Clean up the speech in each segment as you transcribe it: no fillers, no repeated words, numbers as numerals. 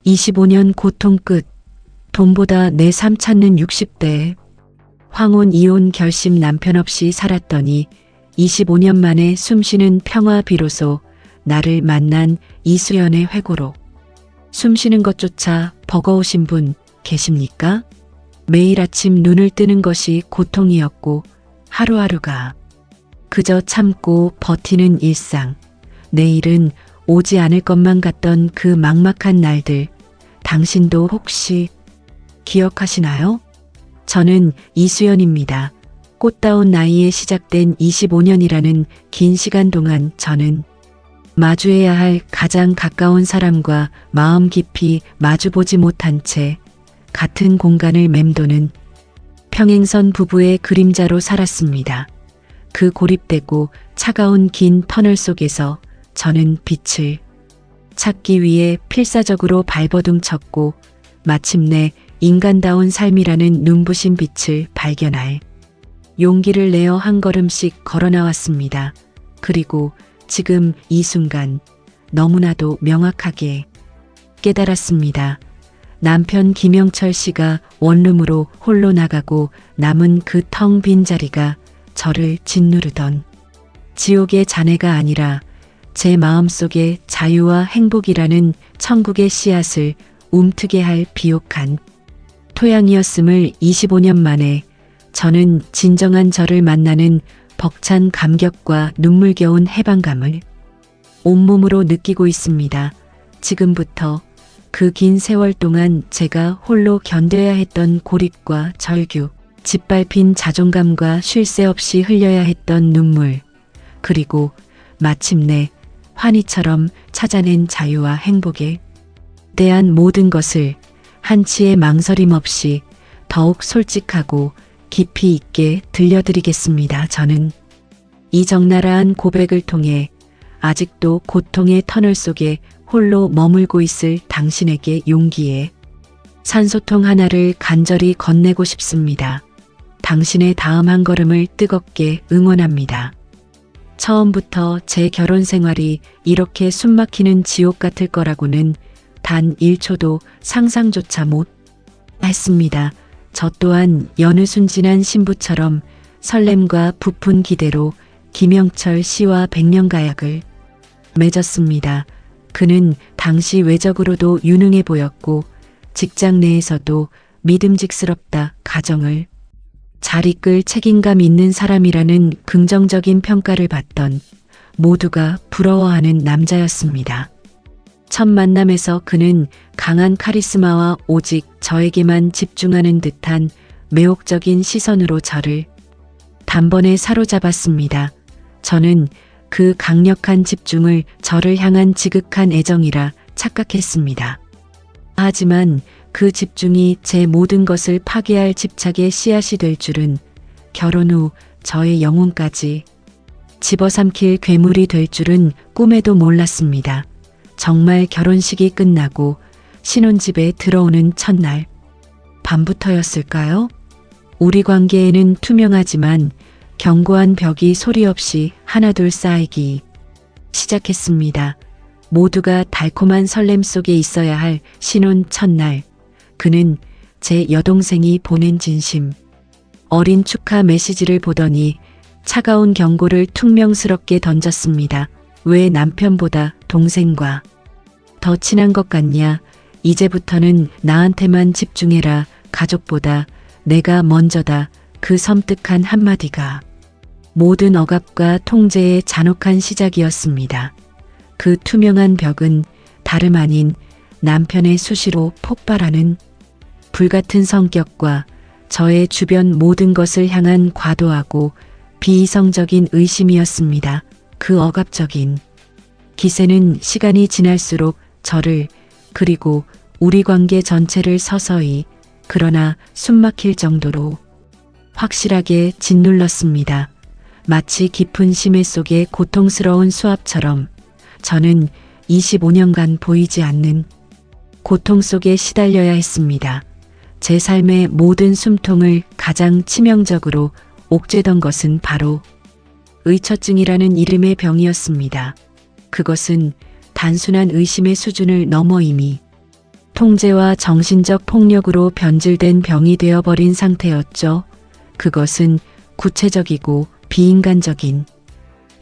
25년 고통 끝. 돈보다 내 삶 찾는 60대. 황혼 이혼 결심 남편 없이 살았더니 25년 만에 숨쉬는 평화 비로소 나를 만난 이수연의 회고록. 숨쉬는 것조차 버거우신 분 계십니까? 매일 아침 눈을 뜨는 것이 고통이었고 하루하루가 그저 참고 버티는 일상. 내일은 오지 않을 것만 같던 그 막막한 날들. 당신도 혹시 기억하시나요? 저는 이수연입니다. 꽃다운 나이에 시작된 25년이라는 긴 시간 동안 저는 마주해야 할 가장 가까운 사람과 마음 깊이 마주보지 못한 채 같은 공간을 맴도는 평행선 부부의 그림자로 살았습니다. 그 고립되고 차가운 긴 터널 속에서 저는 빛을 찾기 위해 필사적으로 발버둥 쳤고 마침내 인간다운 삶이라는 눈부신 빛을 발견할 용기를 내어 한 걸음씩 걸어 나왔습니다. 그리고 지금 이 순간 너무나도 명확하게 깨달았습니다. 남편 김영철 씨가 원룸으로 홀로 나가고 남은 그 텅 빈 자리가 저를 짓누르던 지옥의 잔해가 아니라 제 마음속에 자유와 행복이라는 천국의 씨앗을 움트게 할 비옥한 토양이었음을 25년 만에 저는 진정한 저를 만나는 벅찬 감격과 눈물겨운 해방감을 온몸으로 느끼고 있습니다. 지금부터 그 긴 세월 동안 제가 홀로 견뎌야 했던 고립과 절규, 짓밟힌 자존감과 쉴 새 없이 흘려야 했던 눈물, 그리고 마침내 환희처럼 찾아낸 자유와 행복에 대한 모든 것을 한치의 망설임 없이 더욱 솔직하고 깊이 있게 들려드리겠습니다. 저는 이 적나라한 고백을 통해 아직도 고통의 터널 속에 홀로 머물고 있을 당신에게 용기의 산소통 하나를 간절히 건네고 싶습니다. 당신의 다음 한 걸음을 뜨겁게 응원합니다. 처음부터 제 결혼 생활이 이렇게 숨막히는 지옥 같을 거라고는 단 1초도 상상조차 못 했습니다. 저 또한 여느 순진한 신부처럼 설렘과 부푼 기대로 김영철 씨와 백년가약을 맺었습니다. 그는 당시 외적으로도 유능해 보였고 직장 내에서도 믿음직스럽다, 가정을 잘 이끌 책임감 있는 사람이라는 긍정적인 평가를 받던 모두가 부러워하는 남자였습니다. 첫 만남에서 그는 강한 카리스마와 오직 저에게만 집중하는 듯한 매혹적인 시선으로 저를 단번에 사로잡았습니다. 저는 그 강력한 집중을 저를 향한 지극한 애정이라 착각했습니다. 하지만 그 집중이 제 모든 것을 파괴할 집착의 씨앗이 될 줄은, 결혼 후 저의 영혼까지 집어삼킬 괴물이 될 줄은 꿈에도 몰랐습니다. 정말 결혼식이 끝나고 신혼집에 들어오는 첫날 밤부터였을까요? 우리 관계에는 투명하지만 견고한 벽이 소리 없이 하나둘 쌓이기 시작했습니다. 모두가 달콤한 설렘 속에 있어야 할 신혼 첫날, 그는 제 여동생이 보낸 진심 어린 축하 메시지를 보더니 차가운 경고를 퉁명스럽게 던졌습니다. 왜 남편보다 동생과 더 친한 것 같냐? 이제부터는 나한테만 집중해라. 가족보다 내가 먼저다. 그 섬뜩한 한마디가 모든 억압과 통제의 잔혹한 시작이었습니다. 그 투명한 벽은 다름 아닌 남편의 수시로 폭발하는 불같은 성격과 저의 주변 모든 것을 향한 과도하고 비이성적인 의심이었습니다. 그 억압적인 기세는 시간이 지날수록 저를, 그리고 우리 관계 전체를 서서히, 그러나 숨막힐 정도로 확실하게 짓눌렀습니다. 마치 깊은 심해 속의 고통스러운 수압처럼 저는 25년간 보이지 않는 고통 속에 시달려야 했습니다. 제 삶의 모든 숨통을 가장 치명적으로 옥죄던 것은 바로 의처증이라는 이름의 병이었습니다. 그것은 단순한 의심의 수준을 넘어 이미 통제와 정신적 폭력으로 변질된 병이 되어버린 상태였죠. 그것은 구체적이고 비인간적인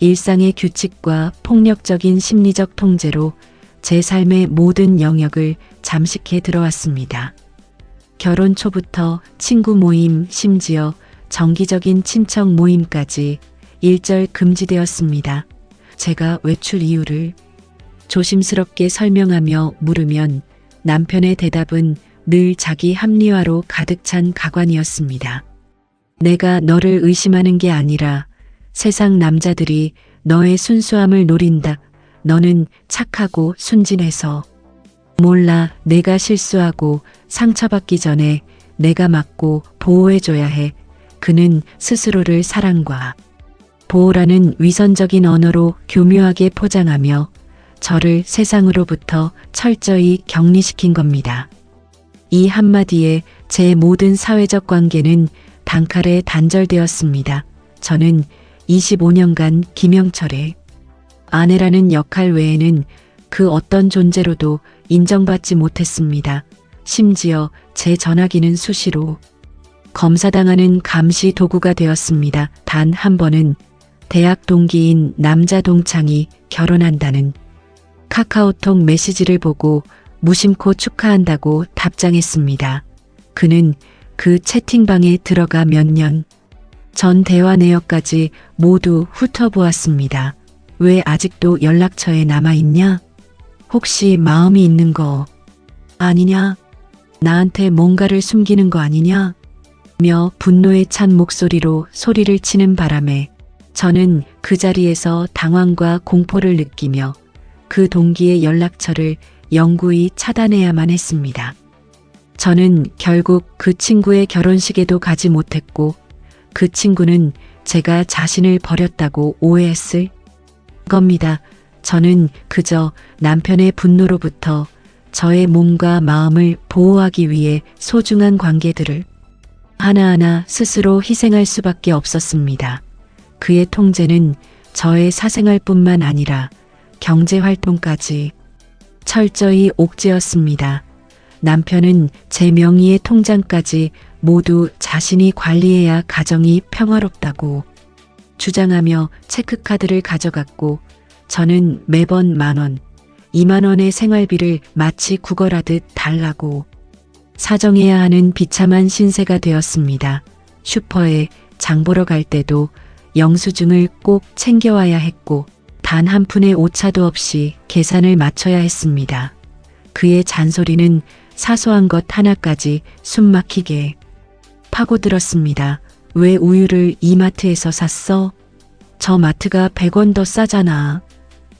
일상의 규칙과 폭력적인 심리적 통제로 제 삶의 모든 영역을 잠식해 들어왔습니다. 결혼 초부터 친구 모임, 심지어 정기적인 친척 모임까지 일절 금지되었습니다. 제가 외출 이유를 조심스럽게 설명하며 물으면 남편의 대답은 늘 자기 합리화로 가득 찬 가관이었습니다. 내가 너를 의심하는 게 아니라 세상 남자들이 너의 순수함을 노린다. 너는 착하고 순진해서 몰라. 내가 실수하고 상처받기 전에 내가 막고 보호해줘야 해. 그는 스스로를 사랑과 보호라는 위선적인 언어로 교묘하게 포장하며 저를 세상으로부터 철저히 격리시킨 겁니다. 이 한마디에 제 모든 사회적 관계는 단칼에 단절되었습니다. 저는 25년간 김영철의 아내라는 역할 외에는 그 어떤 존재로도 인정받지 못했습니다. 심지어 제 전화기는 수시로 검사당하는 감시 도구가 되었습니다. 단 한 번은 대학 동기인 남자 동창이 결혼한다는 카카오톡 메시지를 보고 무심코 축하한다고 답장했습니다. 그는 그 채팅방에 들어가 몇 년 전 대화 내역까지 모두 훑어보았습니다. 왜 아직도 연락처에 남아있냐? 혹시 마음이 있는 거 아니냐? 나한테 뭔가를 숨기는 거 아니냐? 며 분노에 찬 목소리로 소리를 치는 바람에 저는 그 자리에서 당황과 공포를 느끼며 그 동기의 연락처를 영구히 차단해야만 했습니다. 저는 결국 그 친구의 결혼식에도 가지 못했고 그 친구는 제가 자신을 버렸다고 오해했을 겁니다. 저는 그저 남편의 분노로부터 저의 몸과 마음을 보호하기 위해 소중한 관계들을 하나하나 스스로 희생할 수밖에 없었습니다. 그의 통제는 저의 사생활뿐만 아니라 경제활동까지 철저히 옥죄었습니다. 남편은 제 명의의 통장까지 모두 자신이 관리해야 가정이 평화롭다고 주장하며 체크카드를 가져갔고 저는 매번 10,000원, 20,000원의 생활비를 마치 구걸하듯 달라고 사정해야 하는 비참한 신세가 되었습니다. 슈퍼에 장 보러 갈 때도 영수증을 꼭 챙겨와야 했고 단 한 푼의 오차도 없이 계산을 맞춰야 했습니다. 그의 잔소리는 사소한 것 하나까지 숨막히게 파고들었습니다. 왜 우유를 이마트에서 샀어? 저 마트가 100원 더 싸잖아.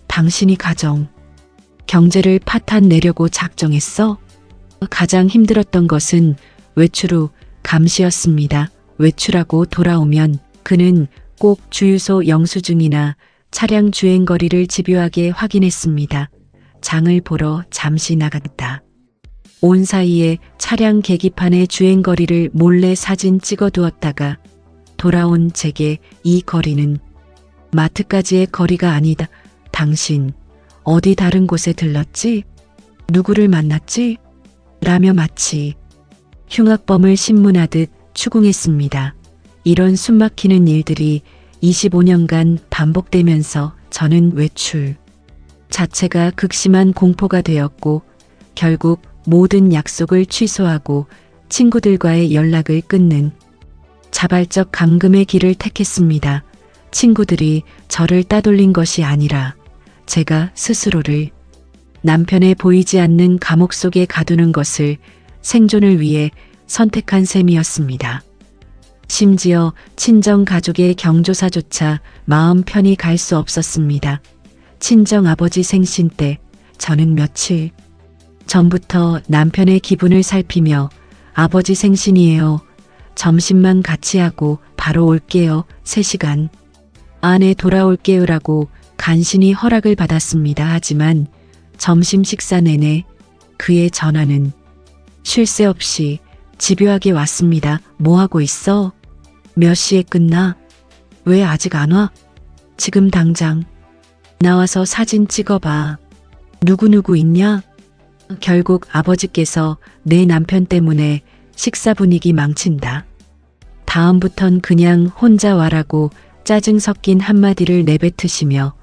당신이 가정, 경제를 파탄 내려고 작정했어? 가장 힘들었던 것은 외출 후 감시였습니다. 외출하고 돌아오면 그는 꼭 주유소 영수증이나 차량 주행거리를 집요하게 확인했습니다. 장을 보러 잠시 나갔다. 온 사이에 차량 계기판에 주행거리를 몰래 사진 찍어두었다가 돌아온 제게 이 거리는 마트까지의 거리가 아니다. 당신 어디 다른 곳에 들렀지? 누구를 만났지? 라며 마치 흉악범을 신문하듯 추궁했습니다. 이런 숨막히는 일들이 25년간 반복되면서 저는 외출 자체가 극심한 공포가 되었고 결국 모든 약속을 취소하고 친구들과의 연락을 끊는 자발적 감금의 길을 택했습니다. 친구들이 저를 따돌린 것이 아니라 제가 스스로를 남편의 보이지 않는 감옥 속에 가두는 것을 생존을 위해 선택한 셈이었습니다. 심지어 친정 가족의 경조사조차 마음 편히 갈 수 없었습니다. 친정 아버지 생신 때 저는 며칠 전부터 남편의 기분을 살피며 아버지 생신이에요. 점심만 같이 하고 바로 올게요. 3시간 안에 돌아올게요라고 간신히 허락을 받았습니다. 하지만 점심 식사 내내 그의 전화는 쉴 새 없이 집요하게 왔습니다. 뭐 하고 있어? 몇 시에 끝나? 왜 아직 안 와? 지금 당장 나와서 사진 찍어봐. 누구누구 있냐? 결국 아버지께서 내 남편 때문에 식사 분위기 망친다. 다음부턴 그냥 혼자 와라고 짜증 섞인 한마디를 내뱉으시며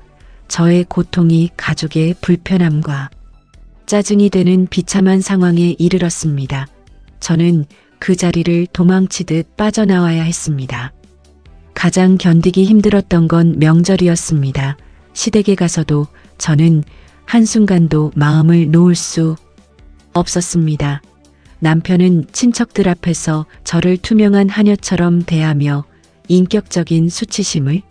저의 고통이 가족의 불편함과 짜증이 되는 비참한 상황에 이르렀습니다. 저는 그 자리를 도망치듯 빠져나와야 했습니다. 가장 견디기 힘들었던 건 명절이었습니다. 시댁에 가서도 저는 한순간도 마음을 놓을 수 없었습니다. 남편은 친척들 앞에서 저를 투명한 하녀처럼 대하며 인격적인 수치심을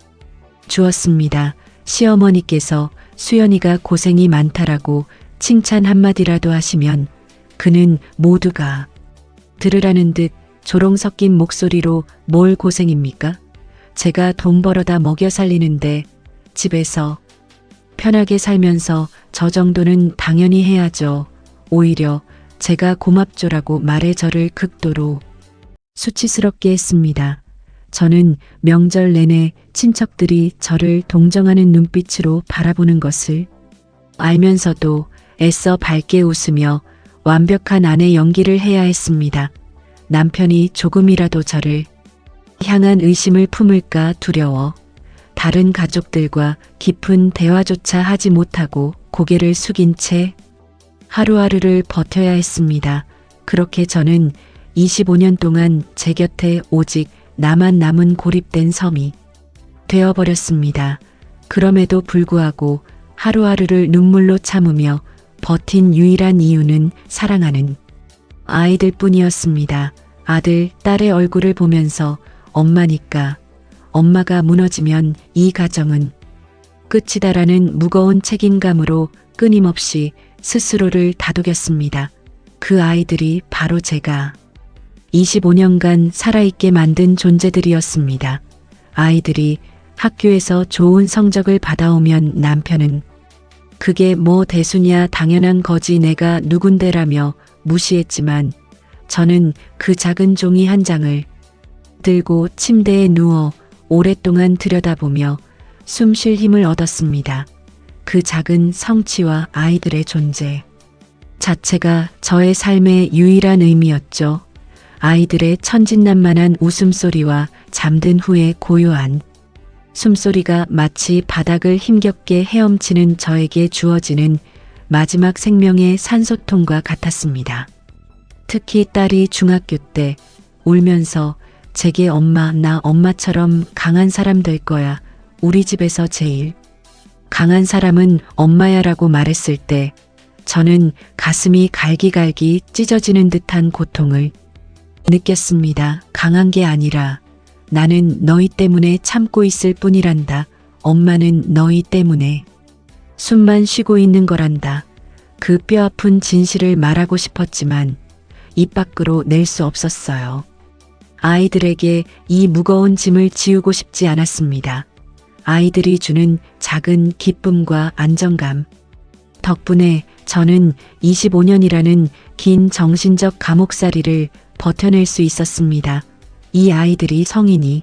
주었습니다. 시어머니께서 수연이가 고생이 많다라고 칭찬 한마디라도 하시면 그는 모두가 들으라는 듯 조롱 섞인 목소리로 뭘 고생입니까? 제가 돈 벌어다 먹여 살리는데 집에서 편하게 살면서 저 정도는 당연히 해야죠. 오히려 제가 고맙죠라고 말해 저를 극도로 수치스럽게 했습니다. 저는 명절 내내 친척들이 저를 동정하는 눈빛으로 바라보는 것을 알면서도 애써 밝게 웃으며 완벽한 아내 연기를 해야 했습니다. 남편이 조금이라도 저를 향한 의심을 품을까 두려워 다른 가족들과 깊은 대화조차 하지 못하고 고개를 숙인 채 하루하루를 버텨야 했습니다. 그렇게 저는 25년 동안 제 곁에 오직 나만 남은 고립된 섬이 되어버렸습니다. 그럼에도 불구하고 하루하루를 눈물로 참으며 버틴 유일한 이유는 사랑하는 아이들 뿐이었습니다. 아들, 딸의 얼굴을 보면서 엄마니까, 엄마가 무너지면 이 가정은 끝이다라는 무거운 책임감으로 끊임없이 스스로를 다독였습니다. 그 아이들이 바로 제가 25년간 살아있게 만든 존재들이었습니다. 아이들이 학교에서 좋은 성적을 받아오면 남편은 그게 뭐 대수냐 당연한 거지 내가 누군데라며 무시했지만 저는 그 작은 종이 한 장을 들고 침대에 누워 오랫동안 들여다보며 숨 쉴 힘을 얻었습니다. 그 작은 성취와 아이들의 존재 자체가 저의 삶의 유일한 의미였죠. 아이들의 천진난만한 웃음소리와 잠든 후의 고요한 숨소리가 마치 바닥을 힘겹게 헤엄치는 저에게 주어지는 마지막 생명의 산소통과 같았습니다. 특히 딸이 중학교 때 울면서 제게 엄마, 나 엄마처럼 강한 사람 될 거야. 우리 집에서 제일 강한 사람은 엄마야라고 말했을 때 저는 가슴이 갈기갈기 찢어지는 듯한 고통을 느꼈습니다. 강한 게 아니라 나는 너희 때문에 참고 있을 뿐이란다. 엄마는 너희 때문에 숨만 쉬고 있는 거란다. 그 뼈아픈 진실을 말하고 싶었지만 입 밖으로 낼 수 없었어요. 아이들에게 이 무거운 짐을 지우고 싶지 않았습니다. 아이들이 주는 작은 기쁨과 안정감 덕분에 저는 25년이라는 긴 정신적 감옥살이를 버텨낼 수 있었습니다. 이 아이들이 성인이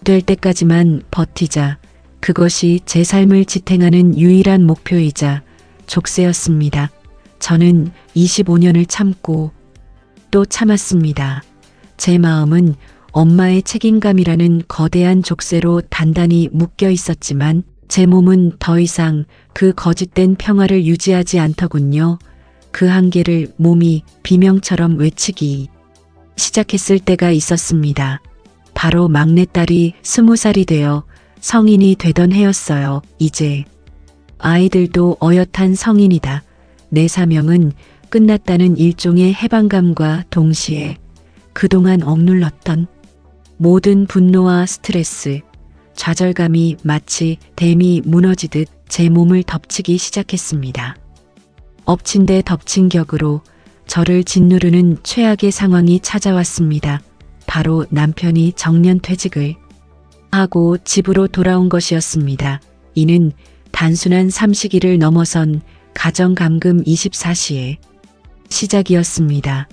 될 때까지만 버티자. 그것이 제 삶을 지탱하는 유일한 목표이자 족쇄였습니다. 저는 25년을 참고 또 참았습니다. 제 마음은 엄마의 책임감이라는 거대한 족쇄로 단단히 묶여 있었지만 제 몸은 더 이상 그 거짓된 평화를 유지하지 않더군요. 그 한계를 몸이 비명처럼 외치기 시작했을 때가 있었습니다. 바로 막내딸이 20살이 되어 성인이 되던 해였어요. 이제 아이들도 어엿한 성인이다. 내 사명은 끝났다는 일종의 해방감과 동시에 그동안 억눌렀던 모든 분노와 스트레스, 좌절감이 마치 댐이 무너지듯 제 몸을 덮치기 시작했습니다. 엎친 데 덮친 격으로 저를 짓누르는 최악의 상황이 찾아왔습니다. 바로 남편이 정년퇴직을 하고 집으로 돌아온 것이었습니다. 이는 단순한 삼식이를 넘어선 가정감금 24시의 시작이었습니다.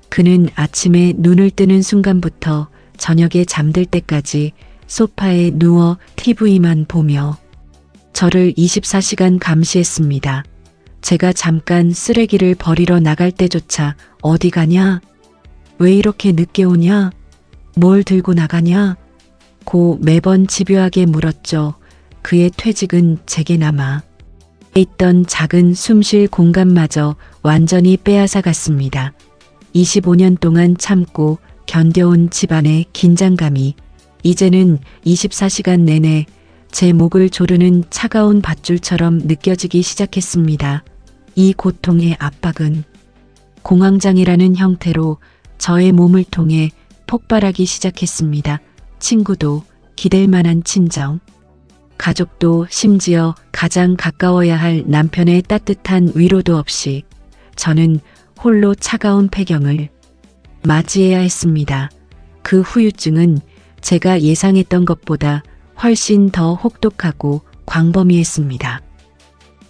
그는 아침에 눈을 뜨는 순간부터 저녁에 잠들 때까지 소파에 누워 TV만 보며 저를 24시간 감시했습니다. 제가 잠깐 쓰레기를 버리러 나갈 때조차 어디 가냐? 왜 이렇게 늦게 오냐? 뭘 들고 나가냐? 고 매번 집요하게 물었죠. 그의 퇴직은 제게 남아 있던 작은 숨쉴 공간마저 완전히 빼앗아 갔습니다. 25년 동안 참고 견뎌온 집안의 긴장감이 이제는 24시간 내내 제 목을 조르는 차가운 밧줄처럼 느껴지기 시작했습니다. 이 고통의 압박은 공황장애라는 형태로 저의 몸을 통해 폭발하기 시작했습니다. 친구도 기댈 만한 친정, 가족도 심지어 가장 가까워야 할 남편의 따뜻한 위로도 없이 저는 홀로 차가운 폐경을 맞이해야 했습니다. 그 후유증은 제가 예상했던 것보다 훨씬 더 혹독하고 광범위했습니다.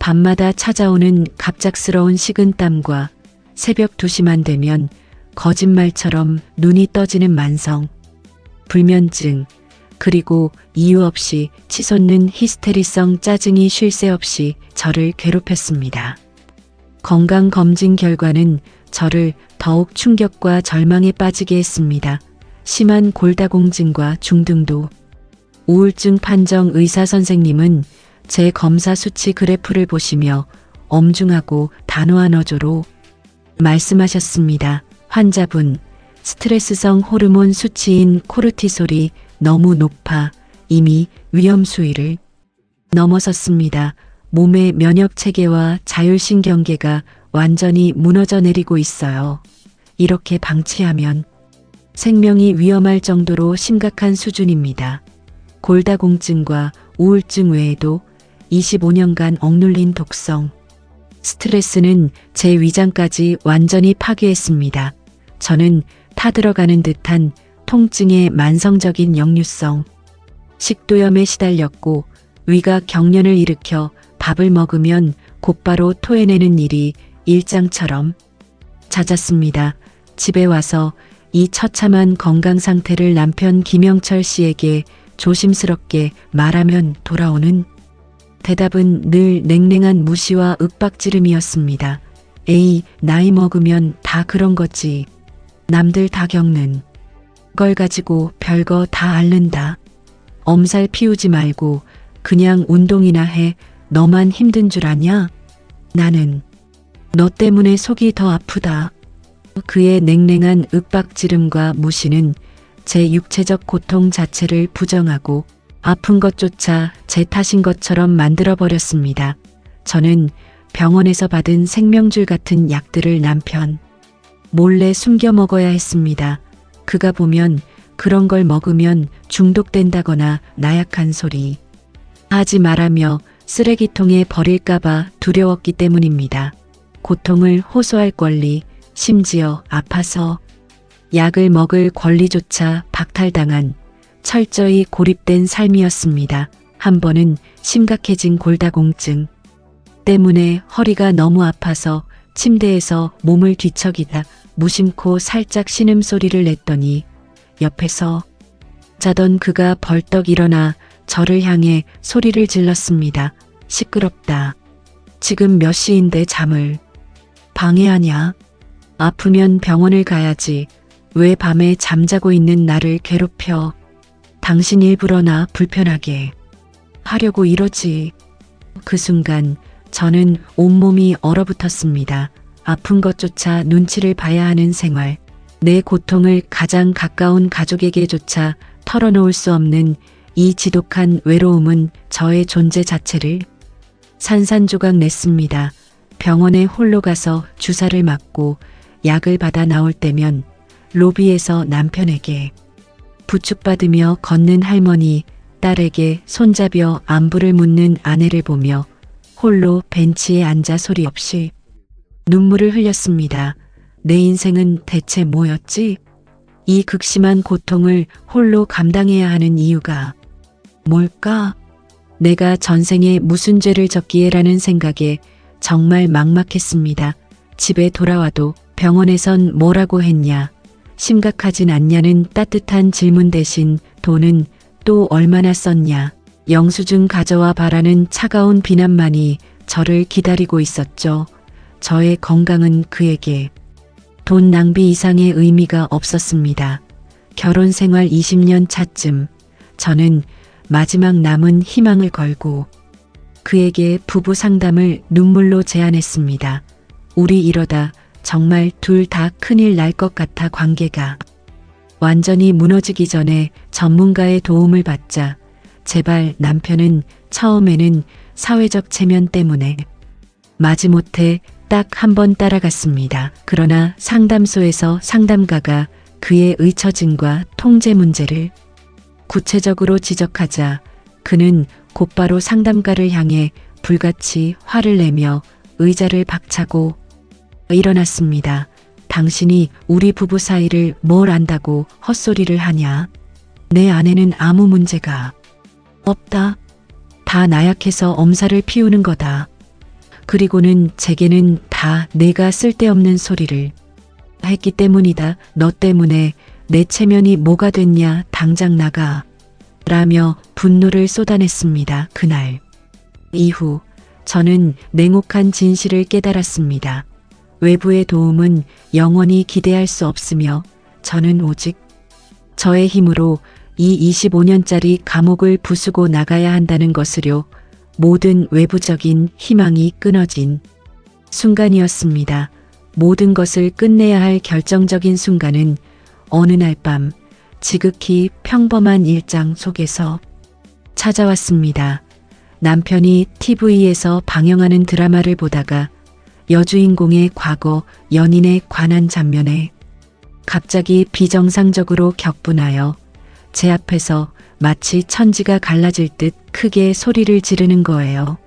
밤마다 찾아오는 갑작스러운 식은땀과 새벽 2시만 되면 거짓말처럼 눈이 떠지는 만성, 불면증, 그리고 이유 없이 치솟는 히스테리성 짜증이 쉴 새 없이 저를 괴롭혔습니다. 건강검진 결과는 저를 더욱 충격과 절망에 빠지게 했습니다. 심한 골다공증과 중등도, 우울증 판정 의사 선생님은 제 검사 수치 그래프를 보시며 엄중하고 단호한 어조로 말씀하셨습니다. 환자분, 스트레스성 호르몬 수치인 코르티솔이 너무 높아 이미 위험 수위를 넘어섰습니다. 몸의 면역 체계와 자율신경계가 완전히 무너져 내리고 있어요. 이렇게 방치하면 생명이 위험할 정도로 심각한 수준입니다. 골다공증과 우울증 외에도 25년간 억눌린 독성, 스트레스는 제 위장까지 완전히 파괴했습니다. 저는 타들어가는 듯한 통증의 만성적인 역류성 식도염에 시달렸고 위가 경련을 일으켜 밥을 먹으면 곧바로 토해내는 일이 일장처럼 잦았습니다. 집에 와서 이 처참한 건강 상태를 남편 김영철 씨에게 조심스럽게 말하면 돌아오는 대답은 늘 냉랭한 무시와 윽박지름이었습니다. 에이, 나이 먹으면 다 그런 거지. 남들 다 겪는 걸 가지고 별거 다 앓는다. 엄살 피우지 말고 그냥 운동이나 해. 너만 힘든 줄 아냐? 나는 너 때문에 속이 더 아프다. 그의 냉랭한 윽박지름과 무시는 제 육체적 고통 자체를 부정하고 아픈 것조차 제 탓인 것처럼 만들어버렸습니다. 저는 병원에서 받은 생명줄 같은 약들을 남편 몰래 숨겨 먹어야 했습니다. 그가 보면 그런 걸 먹으면 중독된다거나 나약한 소리 하지 말라며 쓰레기통에 버릴까봐 두려웠기 때문입니다. 고통을 호소할 권리, 심지어 아파서 약을 먹을 권리조차 박탈당한 철저히 고립된 삶이었습니다. 한 번은 심각해진 골다공증 때문에 허리가 너무 아파서 침대에서 몸을 뒤척이다 무심코 살짝 신음소리를 냈더니 옆에서 자던 그가 벌떡 일어나 저를 향해 소리를 질렀습니다. 시끄럽다. 지금 몇 시인데 잠을 방해하냐? 아프면 병원을 가야지. 왜 밤에 잠자고 있는 나를 괴롭혀? 당신 일부러 나 불편하게 하려고 이러지. 그 순간 저는 온몸이 얼어붙었습니다. 아픈 것조차 눈치를 봐야 하는 생활. 내 고통을 가장 가까운 가족에게조차 털어놓을 수 없는 이 지독한 외로움은 저의 존재 자체를 산산조각 냈습니다. 병원에 홀로 가서 주사를 맞고 약을 받아 나올 때면 로비에서 남편에게 부축받으며 걷는 할머니, 딸에게 손잡여 안부를 묻는 아내를 보며 홀로 벤치에 앉아 소리 없이 눈물을 흘렸습니다. 내 인생은 대체 뭐였지? 이 극심한 고통을 홀로 감당해야 하는 이유가 뭘까? 내가 전생에 무슨 죄를 졌기에라는 생각에 정말 막막했습니다. 집에 돌아와도 병원에선 뭐라고 했냐, 심각하진 않냐는 따뜻한 질문 대신 돈은 또 얼마나 썼냐, 영수증 가져와 봐라는 차가운 비난만이 저를 기다리고 있었죠. 저의 건강은 그에게 돈 낭비 이상의 의미가 없었습니다. 결혼 생활 20년 차쯤 저는 마지막 남은 희망을 걸고 그에게 부부 상담을 눈물로 제안했습니다. 우리 이러다 정말 둘 다 큰일 날 것 같아. 관계가 완전히 무너지기 전에 전문가의 도움을 받자. 제발. 남편은 처음에는 사회적 체면 때문에 마지못해 딱 한 번 따라갔습니다. 그러나 상담소에서 상담가가 그의 의처증과 통제 문제를 구체적으로 지적하자 그는 곧바로 상담가를 향해 불같이 화를 내며 의자를 박차고 일어났습니다. 당신이 우리 부부 사이를 뭘 안다고 헛소리를 하냐? 내 아내는 아무 문제가 없다. 다 나약해서 엄살을 피우는 거다. 그리고는 제게는 다 내가 쓸데없는 소리를 했기 때문이다. 너 때문에 내 체면이 뭐가 됐냐? 당장 나가. 라며 분노를 쏟아냈습니다. 그날 이후 저는 냉혹한 진실을 깨달았습니다. 외부의 도움은 영원히 기대할 수 없으며 저는 오직 저의 힘으로 이 25년짜리 감옥을 부수고 나가야 한다는 것을요. 모든 외부적인 희망이 끊어진 순간이었습니다. 모든 것을 끝내야 할 결정적인 순간은 어느 날 밤 지극히 평범한 일상 속에서 찾아왔습니다. 남편이 TV에서 방영하는 드라마를 보다가 여주인공의 과거 연인에 관한 장면에 갑자기 비정상적으로 격분하여 제 앞에서 마치 천지가 갈라질 듯 크게 소리를 지르는 거예요.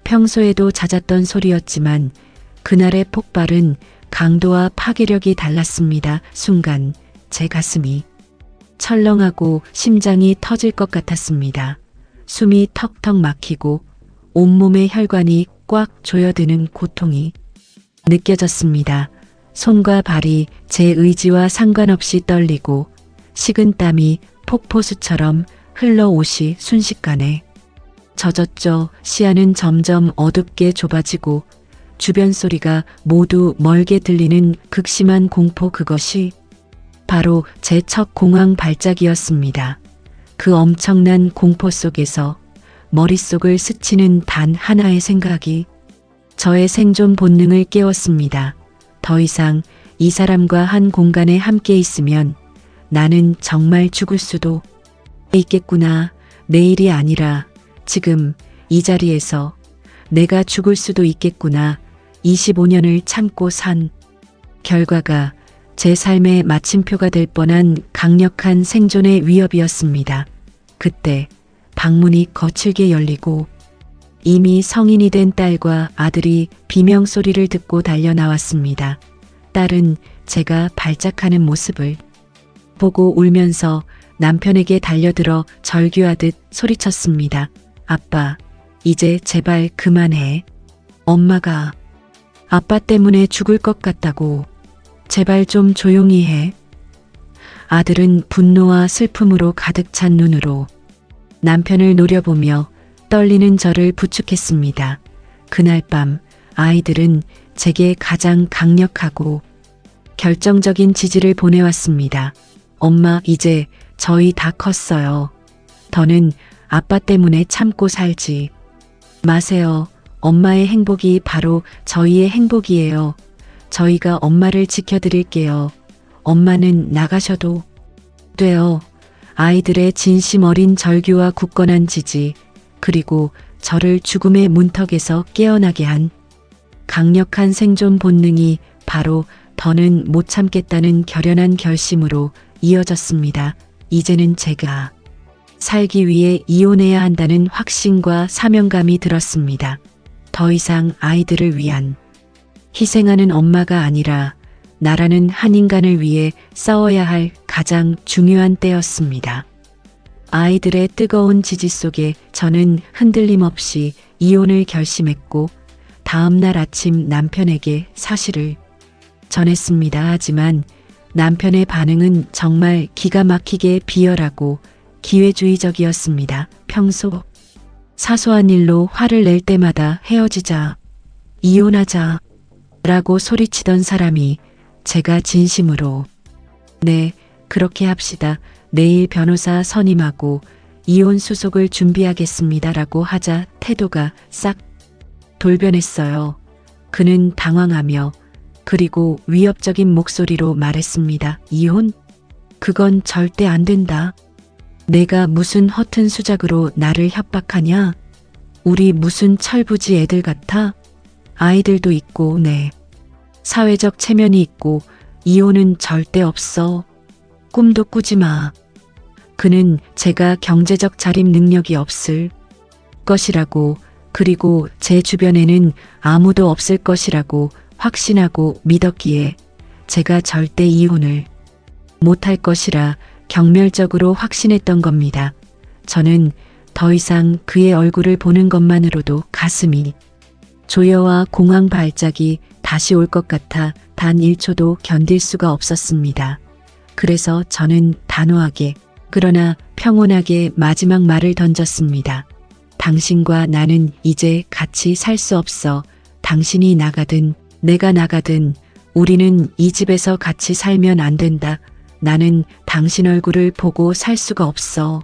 평소에도 잦았던 소리였지만 그날의 폭발은 강도와 파괴력이 달랐습니다. 순간 제 가슴이 철렁하고 심장이 터질 것 같았습니다. 숨이 턱턱 막히고 온몸의 혈관이 꽉 조여드는 고통이 느껴졌습니다. 손과 발이 제 의지와 상관없이 떨리고 식은 땀이 폭포수처럼 흘러오시 순식간에 젖었죠. 시야는 점점 어둡게 좁아지고 주변 소리가 모두 멀게 들리는 극심한 공포. 그것이 바로 제 첫 공황 발작이었습니다. 그 엄청난 공포 속에서 머릿속을 스치는 단 하나의 생각이 저의 생존 본능을 깨웠습니다. 더 이상 이 사람과 한 공간에 함께 있으면 나는 정말 죽을 수도 있겠구나. 내일이 아니라 지금 이 자리에서 내가 죽을 수도 있겠구나. 25년을 참고 산 결과가 제 삶의 마침표가 될 뻔한 강력한 생존의 위협이었습니다. 그때 방문이 거칠게 열리고 이미 성인이 된 딸과 아들이 비명소리를 듣고 달려 나왔습니다. 딸은 제가 발작하는 모습을 보고 울면서 남편에게 달려들어 절규하듯 소리쳤습니다. 아빠, 이제 제발 그만해. 엄마가 아빠 때문에 죽을 것 같다고. 제발 좀 조용히 해. 아들은 분노와 슬픔으로 가득 찬 눈으로 남편을 노려보며 떨리는 저를 부축했습니다. 그날 밤 아이들은 제게 가장 강력하고 결정적인 지지를 보내왔습니다. 엄마, 이제 저희 다 컸어요. 더는 아빠 때문에 참고 살지 마세요. 엄마의 행복이 바로 저희의 행복이에요. 저희가 엄마를 지켜드릴게요. 엄마는 나가셔도 돼요. 아이들의 진심 어린 절규와 굳건한 지지, 그리고 저를 죽음의 문턱에서 깨어나게 한 강력한 생존 본능이 바로 더는 못 참겠다는 결연한 결심으로 이어졌습니다. 이제는 제가 살기 위해 이혼해야 한다는 확신과 사명감이 들었습니다. 더 이상 아이들을 위한 희생하는 엄마가 아니라 나라는 한 인간을 위해 싸워야 할 가장 중요한 때였습니다. 아이들의 뜨거운 지지 속에 저는 흔들림 없이 이혼을 결심했고 다음 날 아침 남편에게 사실을 전했습니다. 하지만 남편의 반응은 정말 기가 막히게 비열하고 기회주의적이었습니다. 평소 사소한 일로 화를 낼 때마다 헤어지자, 이혼하자, 라고 소리치던 사람이 제가 진심으로 네, 그렇게 합시다. 내일 변호사 선임하고 이혼 수속을 준비하겠습니다. 라고 하자 태도가 싹 돌변했어요. 그는 당황하며 그리고 위협적인 목소리로 말했습니다. 이혼? 그건 절대 안 된다. 내가 무슨 허튼 수작으로 나를 협박하냐? 우리 무슨 철부지 애들 같아? 아이들도 있고, 네. 사회적 체면이 있고, 이혼은 절대 없어. 꿈도 꾸지 마. 그는 제가 경제적 자립 능력이 없을 것이라고, 그리고 제 주변에는 아무도 없을 것이라고 확신하고 믿었기에 제가 절대 이혼을 못할 것이라 경멸적으로 확신했던 겁니다. 저는 더 이상 그의 얼굴을 보는 것만으로도 가슴이 조여와 공황 발작이 다시 올 것 같아 단 1초도 견딜 수가 없었습니다. 그래서 저는 단호하게 그러나 평온하게 마지막 말을 던졌습니다. 당신과 나는 이제 같이 살 수 없어. 당신이 나가든 내가 나가든 우리는 이 집에서 같이 살면 안 된다. 나는 당신 얼굴을 보고 살 수가 없어.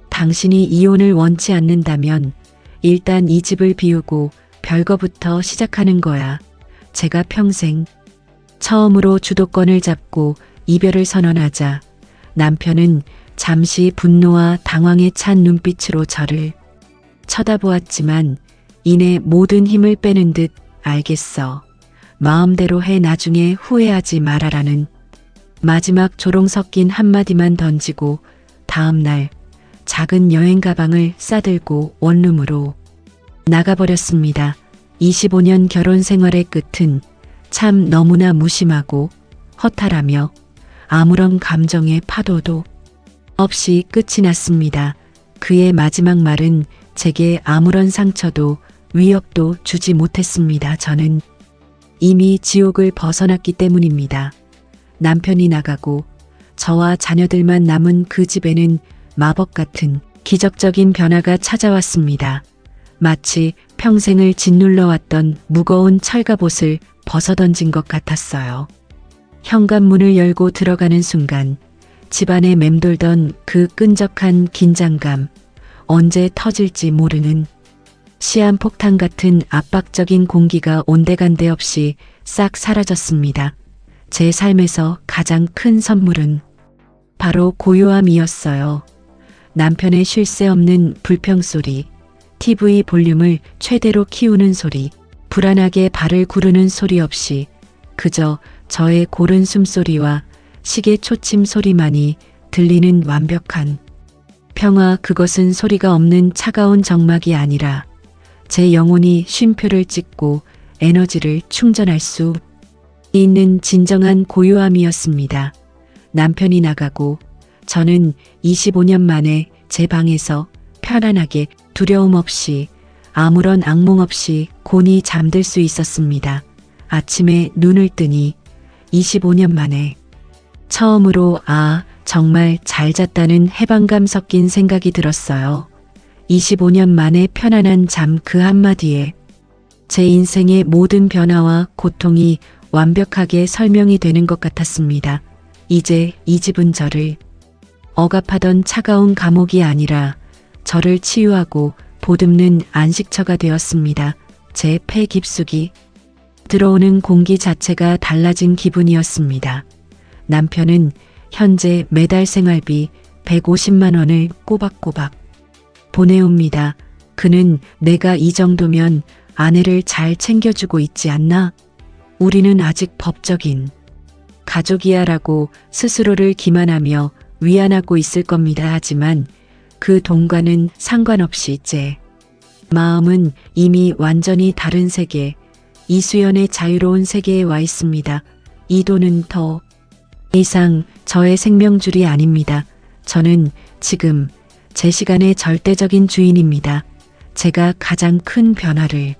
당신이 이혼을 원치 않는다면 일단 이 집을 비우고 별거부터 시작하는 거야. 제가 평생 처음으로 주도권을 잡고 이별을 선언하자 남편은 잠시 분노와 당황에 찬 눈빛으로 저를 쳐다보았지만 이내 모든 힘을 빼는 듯 알겠어. 마음대로 해 나중에 후회하지 말아라는 마지막 조롱 섞인 한마디만 던지고 다음 날 작은 여행 가방을 싸들고 원룸으로 나가버렸습니다. 25년 결혼 생활의 끝은 참 너무나 무심하고 허탈하며 아무런 감정의 파도도 없이 끝이 났습니다. 그의 마지막 말은 제게 아무런 상처도 위협도 주지 못했습니다. 저는 이미 지옥을 벗어났기 때문입니다. 남편이 나가고 저와 자녀들만 남은 그 집에는 마법 같은 기적적인 변화가 찾아왔습니다. 마치 평생을 짓눌러왔던 무거운 철갑옷을 벗어던진 것 같았어요. 현관문을 열고 들어가는 순간 집안에 맴돌던 그 끈적한 긴장감, 언제 터질지 모르는 시한폭탄 같은 압박적인 공기가 온데간데 없이 싹 사라졌습니다. 제 삶에서 가장 큰 선물은 바로 고요함이었어요. 남편의 쉴 새 없는 불평소리, TV 볼륨을 최대로 키우는 소리, 불안하게 발을 구르는 소리 없이 그저 저의 고른 숨소리와 시계 초침 소리만이 들리는 완벽한 평화. 그것은 소리가 없는 차가운 정막이 아니라 제 영혼이 쉼표를 찍고 에너지를 충전할 수 있는 진정한 고요함이었습니다. 남편이 나가고 저는 25년 만에 제 방에서 편안하게 두려움 없이 아무런 악몽 없이 곤히 잠들 수 있었습니다. 아침에 눈을 뜨니 25년 만에 처음으로 정말 잘 잤다는 해방감 섞인 생각이 들었어요. 25년 만에 편안한 잠 그 한마디에 제 인생의 모든 변화와 고통이 완벽하게 설명이 되는 것 같았습니다. 이제 이 집은 저를 억압하던 차가운 감옥이 아니라 저를 치유하고 보듬는 안식처가 되었습니다. 제 폐 깊숙이 들어오는 공기 자체가 달라진 기분이었습니다. 남편은 현재 매달 생활비 150만 원을 꼬박꼬박 보내옵니다. 그는 내가 이 정도면 아내를 잘 챙겨주고 있지 않나? 우리는 아직 법적인 가족이야 라고 스스로를 기만하며 위안하고 있을 겁니다. 하지만 그 돈과는 상관없이 제 마음은 이미 완전히 다른 세계, 이수연의 자유로운 세계에 와 있습니다. 이 돈은 더 이상 저의 생명줄이 아닙니다. 저는 지금 제 시간의 절대적인 주인입니다. 제가 가장 큰 변화를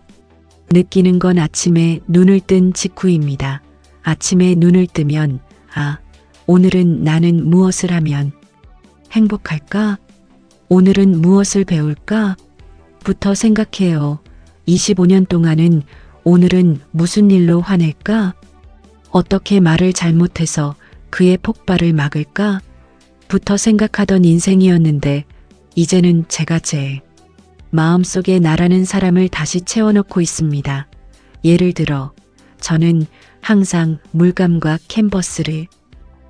느끼는 건 아침에 눈을 뜬 직후입니다. 아침에 눈을 뜨면 오늘은 나는 무엇을 하면 행복할까? 오늘은 무엇을 배울까? 부터 생각해요. 25년 동안은 오늘은 무슨 일로 화낼까? 어떻게 말을 잘못해서 그의 폭발을 막을까? 부터 생각하던 인생이었는데 이제는 제가 제 마음속에 나라는 사람을 다시 채워넣고 있습니다. 예를 들어 저는 항상 물감과 캔버스를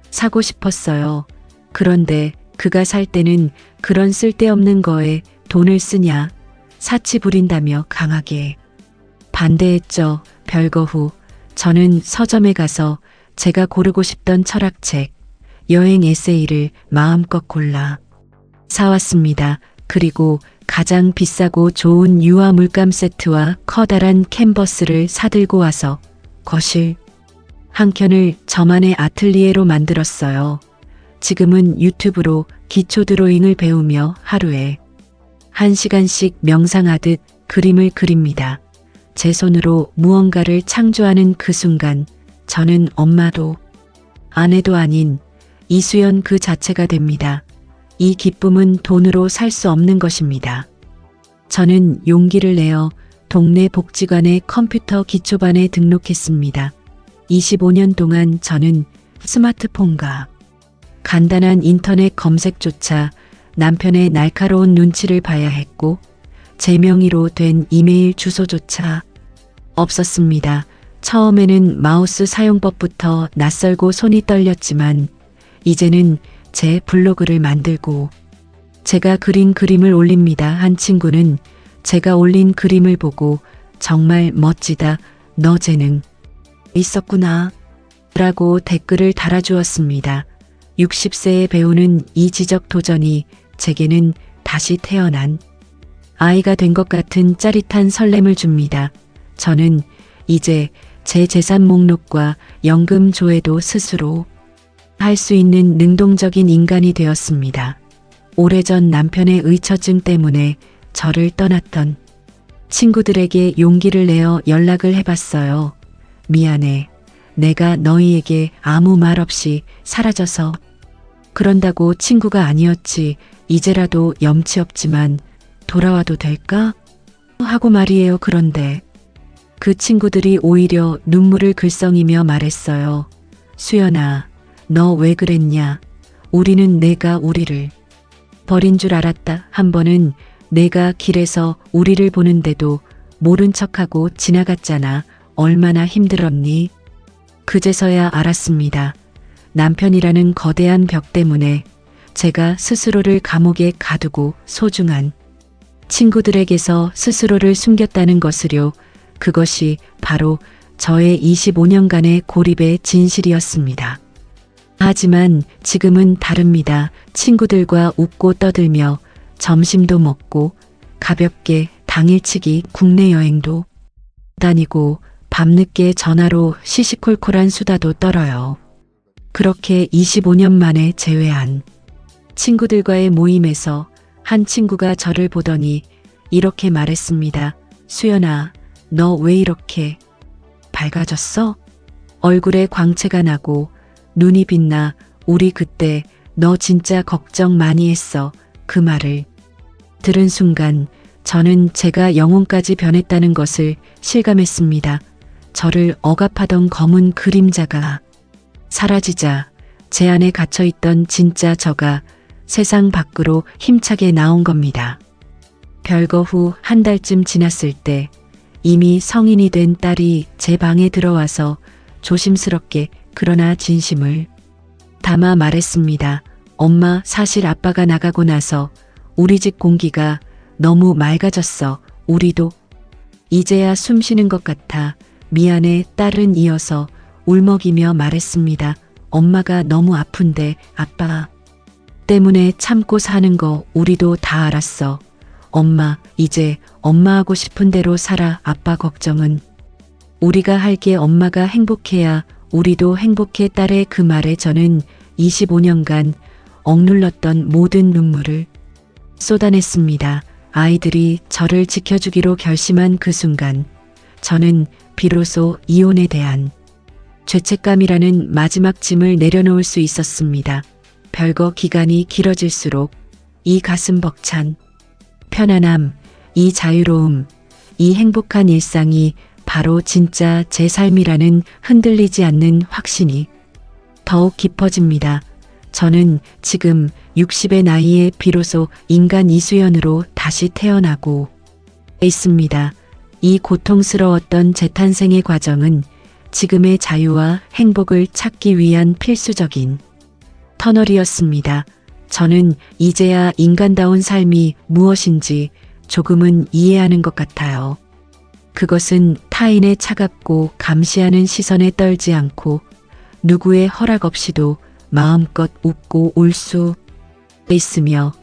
사고 싶었어요. 그런데 그가 살 때는 그런 쓸데없는 거에 돈을 쓰냐 사치 부린다며 강하게 반대했죠. 별거 후 저는 서점에 가서 제가 고르고 싶던 철학책, 여행 에세이를 마음껏 골라 사왔습니다. 그리고 가장 비싸고 좋은 유화 물감 세트와 커다란 캔버스를 사들고 와서 거실 한켠을 저만의 아틀리에로 만들었어요. 지금은 유튜브로 기초 드로잉을 배우며 하루에 1시간씩 명상하듯 그림을 그립니다. 제 손으로 무언가를 창조하는 그 순간 저는 엄마도 아내도 아닌 이수연 그 자체가 됩니다. 이 기쁨은 돈으로 살 수 없는 것입니다. 저는 용기를 내어 동네 복지관의 컴퓨터 기초반에 등록했습니다. 25년 동안 저는 스마트폰과 간단한 인터넷 검색조차 남편의 날카로운 눈치를 봐야 했고 제 명의로 된 이메일 주소조차 없었습니다. 처음에는 마우스 사용법부터 낯설고 손이 떨렸지만 이제는 제 블로그를 만들고 제가 그린 그림을 올립니다. 한 친구는 제가 올린 그림을 보고 정말 멋지다. 너 재능 있었구나. 라고 댓글을 달아주었습니다. 60세의 배우는 이 지적 도전이 제게는 다시 태어난 아이가 된 것 같은 짜릿한 설렘을 줍니다. 저는 이제 제 재산 목록과 연금 조회도 스스로 할 수 있는 능동적인 인간이 되었습니다. 오래전 남편의 의처증 때문에 저를 떠났던 친구들에게 용기를 내어 연락을 해봤어요. 미안해. 내가 너희에게 아무 말 없이 사라져서 그런다고 친구가 아니었지. 이제라도 염치 없지만 돌아와도 될까? 하고 말이에요. 그런데 그 친구들이 오히려 눈물을 글썽이며 말했어요. 수연아, 너 왜 그랬냐? 우리는 내가 우리를 버린 줄 알았다. 한 번은 내가 길에서 우리를 보는데도 모른 척하고 지나갔잖아. 얼마나 힘들었니? 그제서야 알았습니다. 남편이라는 거대한 벽 때문에 제가 스스로를 감옥에 가두고 소중한 친구들에게서 스스로를 숨겼다는 것을요. 그것이 바로 저의 25년간의 고립의 진실이었습니다. 하지만 지금은 다릅니다. 친구들과 웃고 떠들며 점심도 먹고 가볍게 당일치기 국내 여행도 다니고 밤늦게 전화로 시시콜콜한 수다도 떨어요. 그렇게 25년 만에 재회한 친구들과의 모임에서 한 친구가 저를 보더니 이렇게 말했습니다. 수연아, 너 왜 이렇게 밝아졌어? 얼굴에 광채가 나고 눈이 빛나. 우리 그때 너 진짜 걱정 많이 했어. 그 말을 들은 순간 저는 제가 영혼까지 변했다는 것을 실감했습니다. 저를 억압하던 검은 그림자가 사라지자 제 안에 갇혀있던 진짜 저가 세상 밖으로 힘차게 나온 겁니다. 별거 후 한 달쯤 지났을 때 이미 성인이 된 딸이 제 방에 들어와서 조심스럽게 그러나 진심을 담아 말했습니다. 엄마, 사실 아빠가 나가고 나서 우리 집 공기가 너무 맑아졌어. 우리도 이제야 숨 쉬는 것 같아. 미안해. 딸은 이어서 울먹이며 말했습니다. 엄마가 너무 아픈데 아빠 때문에 참고 사는 거 우리도 다 알았어. 엄마, 이제 엄마 하고 싶은 대로 살아. 아빠 걱정은 우리가 할게. 엄마가 행복해야 우리도 행복해. 딸의 그 말에 저는 25년간 억눌렀던 모든 눈물을 쏟아냈습니다. 아이들이 저를 지켜주기로 결심한 그 순간 저는 비로소 이혼에 대한 죄책감이라는 마지막 짐을 내려놓을 수 있었습니다. 별거 기간이 길어질수록 이 가슴 벅찬 편안함, 이 자유로움, 이 행복한 일상이 바로 진짜 제 삶이라는 흔들리지 않는 확신이 더욱 깊어집니다. 저는 지금 60의 나이에 비로소 인간 이수연으로 다시 태어나고 있습니다. 이 고통스러웠던 재탄생의 과정은 지금의 자유와 행복을 찾기 위한 필수적인 터널이었습니다. 저는 이제야 인간다운 삶이 무엇인지 조금은 이해하는 것 같아요. 그것은 타인의 차갑고 감시하는 시선에 떨지 않고 누구의 허락 없이도 마음껏 웃고 울 수 있으며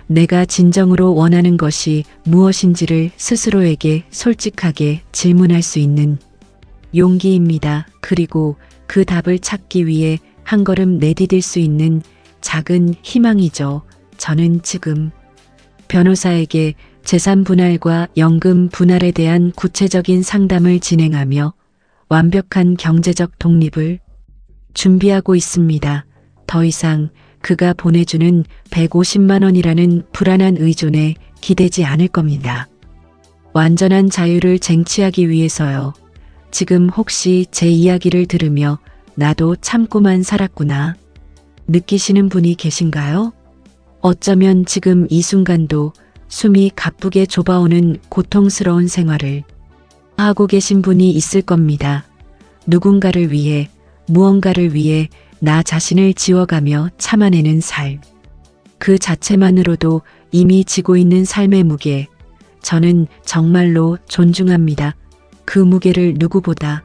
내가 진정으로 원하는 것이 무엇인지를 스스로에게 솔직하게 질문할 수 있는 용기입니다. 그리고 그 답을 찾기 위해 한 걸음 내디딜 수 있는 작은 희망이죠. 저는 지금 변호사에게 재산 분할과 연금 분할에 대한 구체적인 상담을 진행하며 완벽한 경제적 독립을 준비하고 있습니다. 더 이상 그가 보내주는 150만 원이라는 불안한 의존에 기대지 않을 겁니다. 완전한 자유를 쟁취하기 위해서요. 지금 혹시 제 이야기를 들으며 나도 참고만 살았구나 느끼시는 분이 계신가요? 어쩌면 지금 이 순간도 숨이 가쁘게 좁아오는 고통스러운 생활을 하고 계신 분이 있을 겁니다. 누군가를 위해, 무언가를 위해 나 자신을 지워가며 참아내는 삶. 그 자체만으로도 이미 지고 있는 삶의 무게. 저는 정말로 존중합니다. 그 무게를 누구보다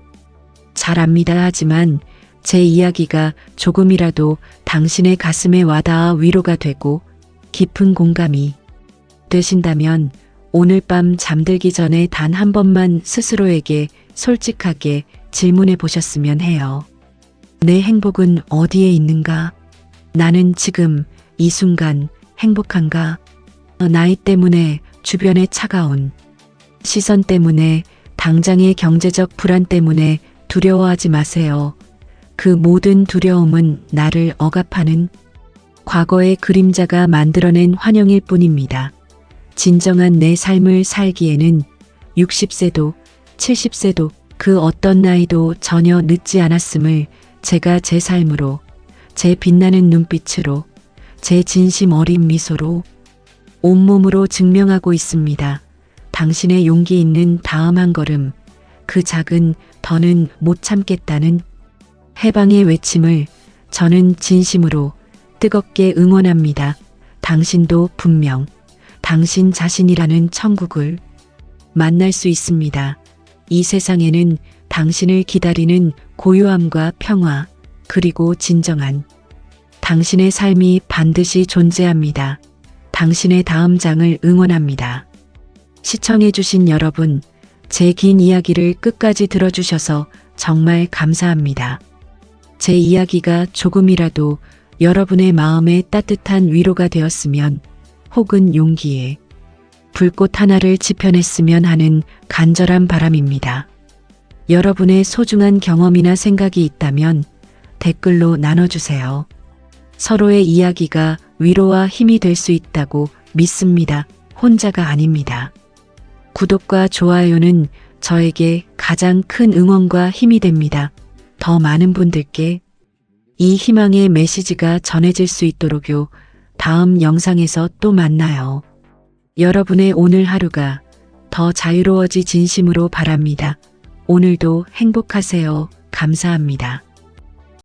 잘 압니다. 하지만 제 이야기가 조금이라도 당신의 가슴에 와닿아 위로가 되고 깊은 공감이 되신다면 오늘 밤 잠들기 전에 단 한 번만 스스로에게 솔직하게 질문해 보셨으면 해요. 내 행복은 어디에 있는가? 나는 지금 이 순간 행복한가? 나이 때문에 주변의 차가운 시선 때문에 당장의 경제적 불안 때문에 두려워하지 마세요. 그 모든 두려움은 나를 억압하는 과거의 그림자가 만들어낸 환영일 뿐입니다. 진정한 내 삶을 살기에는 60세도 70세도 그 어떤 나이도 전혀 늦지 않았음을 제가 제 삶으로, 제 빛나는 눈빛으로, 제 진심 어린 미소로 온몸으로 증명하고 있습니다. 당신의 용기 있는 다음 한 걸음, 그 작은 더는 못 참겠다는 해방의 외침을 저는 진심으로 뜨겁게 응원합니다. 당신도 분명 당신 자신이라는 천국을 만날 수 있습니다. 이 세상에는 당신을 기다리는 고요함과 평화, 그리고 진정한 당신의 삶이 반드시 존재합니다. 당신의 다음 장을 응원합니다. 시청해주신 여러분, 제 긴 이야기를 끝까지 들어주셔서 정말 감사합니다. 제 이야기가 조금이라도 여러분의 마음에 따뜻한 위로가 되었으면 혹은 용기에 불꽃 하나를 지펴냈으면 하는 간절한 바람입니다. 여러분의 소중한 경험이나 생각이 있다면 댓글로 나눠주세요. 서로의 이야기가 위로와 힘이 될 수 있다고 믿습니다. 혼자가 아닙니다. 구독과 좋아요는 저에게 가장 큰 응원과 힘이 됩니다. 더 많은 분들께 이 희망의 메시지가 전해질 수 있도록요. 다음 영상에서 또 만나요. 여러분의 오늘 하루가 더 자유로워지 진심으로 바랍니다. 오늘도 행복하세요. 감사합니다.